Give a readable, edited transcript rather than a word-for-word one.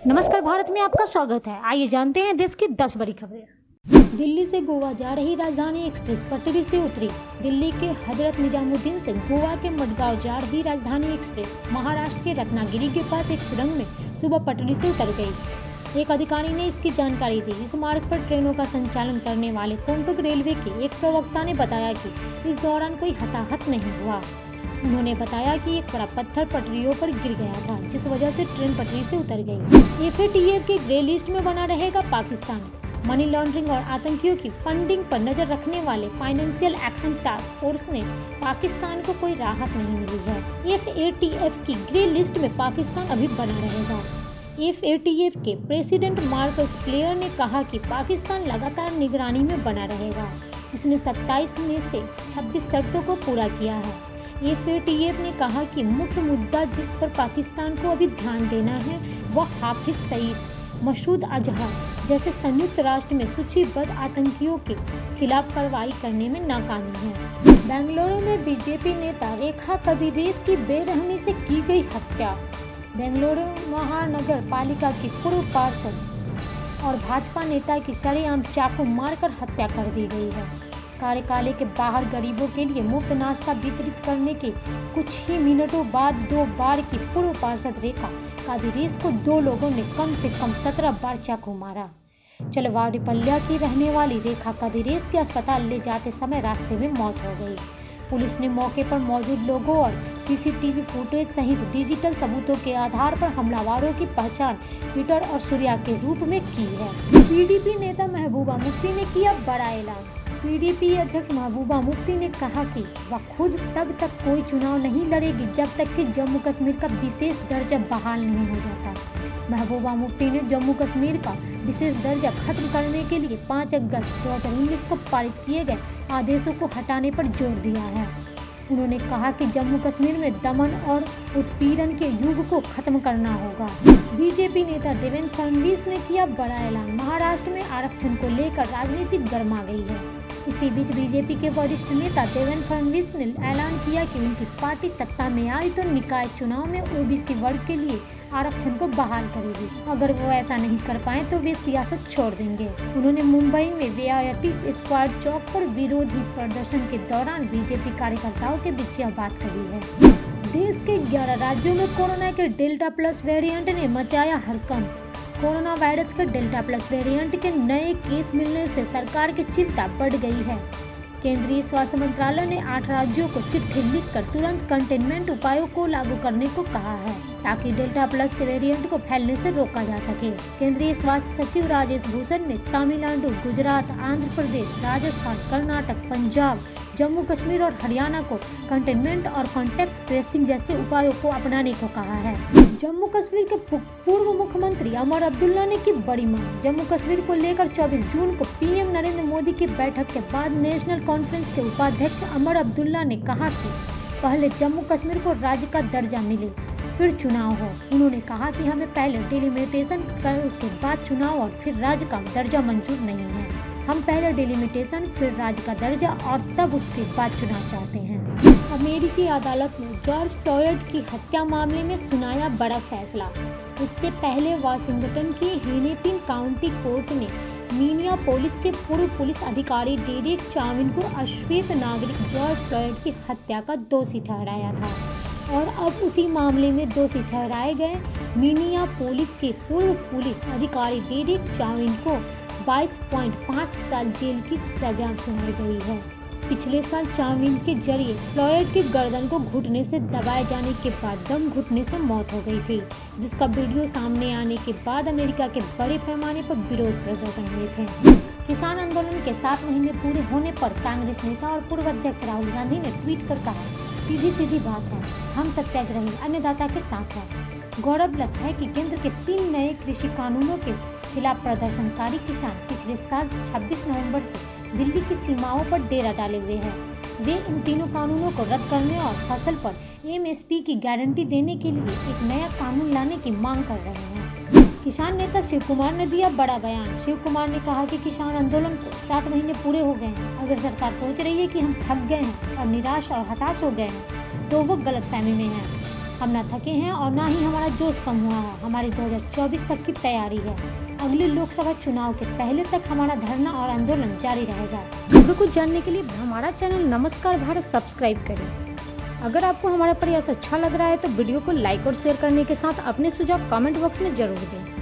नमस्कार, भारत में आपका स्वागत है। आइए जानते हैं देश की 10 बड़ी खबरें। दिल्ली से गोवा जा रही राजधानी एक्सप्रेस पटरी से उतरी। दिल्ली के हजरत निजामुद्दीन से गोवा के मडगांव जा रही राजधानी एक्सप्रेस महाराष्ट्र के रत्नागिरी के पास एक सुरंग में सुबह पटरी से उतर गई। एक अधिकारी ने इसकी जानकारी दी। इस मार्ग पर ट्रेनों का संचालन करने वाले कोंकण रेलवे के एक प्रवक्ता ने बताया कि इस दौरान कोई हताहत नहीं हुआ। उन्होंने बताया कि एक बड़ा पत्थर पटरियों पर गिर गया था, जिस वजह से ट्रेन पटरी से उतर गई। FATF के ग्रे लिस्ट में बना रहेगा पाकिस्तान। मनी लॉन्ड्रिंग और आतंकियों की फंडिंग पर नजर रखने वाले फाइनेंशियल एक्शन टास्क फोर्स ने पाकिस्तान को कोई राहत नहीं मिली है। FATF की ग्रे लिस्ट में पाकिस्तान अभी बना रहेगा। FATF के प्रेसिडेंट मार्कस प्लेयर ने कहा कि पाकिस्तान लगातार निगरानी में बना रहेगा। इसने 27 में से 26 शर्तों को पूरा किया है। FATF ने कहा कि मुख्य मुद्दा जिस पर पाकिस्तान को अभी ध्यान देना है वह हाफिज सईद, मसूद अजहर जैसे संयुक्त राष्ट्र में सूचीबद्ध आतंकियों के खिलाफ कार्रवाई करने में नाकामी है। बेंगलुरु में बीजेपी नेता रेखा कदिरेश की बेरहमी से की गई हत्या। बेंगलुरु महानगर पालिका की पूर्व पार्षद और भाजपा नेता की सरेआम चाकू मारकर हत्या कर दी गई है। कार्यकाल के बाहर गरीबों के लिए मुफ्त नाश्ता वितरित करने के कुछ ही मिनटों बाद 2 बार की पूर्व पार्षद रेखा कदिरेश को 2 लोगों ने कम से कम 17 बार चाकू मारा। चलवाड़ीपल्लिया की रहने वाली रेखा कदिरेश के अस्पताल ले जाते समय रास्ते में मौत हो गई। पुलिस ने मौके पर मौजूद लोगों और CCTV फुटेज सहित डिजिटल सबूतों के आधार पर हमलावरों की पहचान पीटर और सूर्या के रूप में की है। PDP नेता महबूबा मुफ्ती ने किया बड़ा ऐलान। PDP अध्यक्ष महबूबा मुफ्ती ने कहा कि वह खुद तब तक कोई चुनाव नहीं लड़ेगी जब तक कि जम्मू कश्मीर का विशेष दर्जा बहाल नहीं हो जाता। महबूबा मुफ्ती ने जम्मू कश्मीर का विशेष दर्जा खत्म करने के लिए 5 अगस्त 2019 को पारित किए गए आदेशों को हटाने पर जोर दिया है। उन्होंने कहा कि जम्मू कश्मीर में दमन और उत्पीड़न के युग को खत्म करना होगा। बीजेपी नेता देवेंद्र फडणवीस ने किया बड़ा ऐलान। महाराष्ट्र में आरक्षण को लेकर राजनीति गर्मा गई है। इसी बीच बीजेपी के वरिष्ठ नेता देवेंद्र फडणवीस ने ऐलान किया कि उनकी पार्टी सत्ता में आई तो निकाय चुनाव में OBC वर्ग के लिए आरक्षण को बहाल करेगी। अगर वो ऐसा नहीं कर पाए तो वे सियासत छोड़ देंगे। उन्होंने मुंबई में VIT स्क्वायर चौक पर विरोधी प्रदर्शन के दौरान बीजेपी कार्यकर्ताओं के बीच यह बात कही है। देश के 11 राज्यों में कोरोना के डेल्टा प्लस वेरिएंट ने मचाया हड़कंप। कोरोना वायरस के डेल्टा प्लस वेरिएंट के नए केस मिलने से सरकार की चिंता बढ़ गई है। केंद्रीय स्वास्थ्य मंत्रालय ने 8 राज्यों को चिट्ठी लिखकर तुरंत कंटेनमेंट उपायों को लागू करने को कहा है, ताकि डेल्टा प्लस वेरिएंट को फैलने से रोका जा सके। केंद्रीय स्वास्थ्य सचिव राजेश भूषण ने तमिलनाडु, गुजरात, आंध्र प्रदेश, राजस्थान, कर्नाटक, पंजाब, जम्मू कश्मीर और हरियाणा को कंटेनमेंट और कॉन्टैक्ट ट्रेसिंग जैसे उपायों को अपनाने को कहा है। जम्मू कश्मीर के पूर्व मुख्यमंत्री अमर अब्दुल्ला ने की बड़ी मांग। जम्मू कश्मीर को लेकर 24 जून को PM नरेंद्र मोदी की बैठक के बाद नेशनल कॉन्फ्रेंस के उपाध्यक्ष अमर अब्दुल्ला ने कहा कि पहले जम्मू कश्मीर को राज्य का दर्जा मिले, फिर चुनाव हो। उन्होंने कहा कि हमें पहले डिलिमिटेशन कर उसके बाद चुनाव और फिर राज्य का दर्जा मंजूर नहीं है। हम पहले डिलिमिटेशन फिर राज्य का दर्जा और तब उसके बाद चुनाव चाहते हैं। अमेरिकी अदालत ने जॉर्ज फ्लॉयड की हत्या मामले में सुनाया बड़ा फैसला। इससे पहले वाशिंगटन की हेनेपिन काउंटी कोर्ट ने मिनियापोलिस के पूर्व पुलिस अधिकारी डेरेक चाविन को अश्वेत नागरिक जॉर्ज फ्लॉयड की हत्या का दोषी ठहराया था और अब उसी मामले में दोषी ठहराए गए मिनियापोलिस के पूर्व पुलिस अधिकारी डेरेक चाविन को 22.5 साल जेल की सजा सुनाई गई है। पिछले साल चाविन के जरिए फ्लॉयड की गर्दन को घुटने से दबाए जाने के बाद दम घुटने से मौत हो गई थी, जिसका वीडियो सामने आने के बाद अमेरिका के बड़े पैमाने पर विरोध प्रदर्शन हुए थे। किसान आंदोलन के 7 महीने पूरे होने पर कांग्रेस नेता और पूर्व अध्यक्ष राहुल गांधी ने ट्वीट कर कहा, सीधी बात है, हम सत्याग्रही अन्नदाता के साथ हैं। गौरतलब है कि केंद्र के 3 नए कृषि कानूनों के खिलाफ प्रदर्शनकारी किसान पिछले साल 26 नवंबर से दिल्ली की सीमाओं पर डेरा डाले हुए हैं। वे इन तीनों कानूनों को रद्द करने और फसल पर MSP की गारंटी देने के लिए एक नया कानून लाने की मांग कर रहे हैं। किसान नेता शिव कुमार ने दिया बड़ा बयान। शिव कुमार ने कहा कि किसान आंदोलन को 7 महीने पूरे हो गए हैं। अगर सरकार सोच रही है कि हम थक गए हैं और निराश और हताश हो गए हैं तो वो गलतफहमी में है। हम ना थके हैं और ना ही हमारा जोश कम हुआ है। हमारी 2024 तक की तैयारी है। अगले लोकसभा चुनाव के पहले तक हमारा धरना और आंदोलन जारी रहेगा। खबरों को जानने के लिए हमारा चैनल नमस्कार भारत सब्सक्राइब करें। अगर आपको हमारा प्रयास अच्छा लग रहा है तो वीडियो को लाइक और शेयर करने के साथ अपने सुझाव कमेंट बॉक्स में जरूर दें।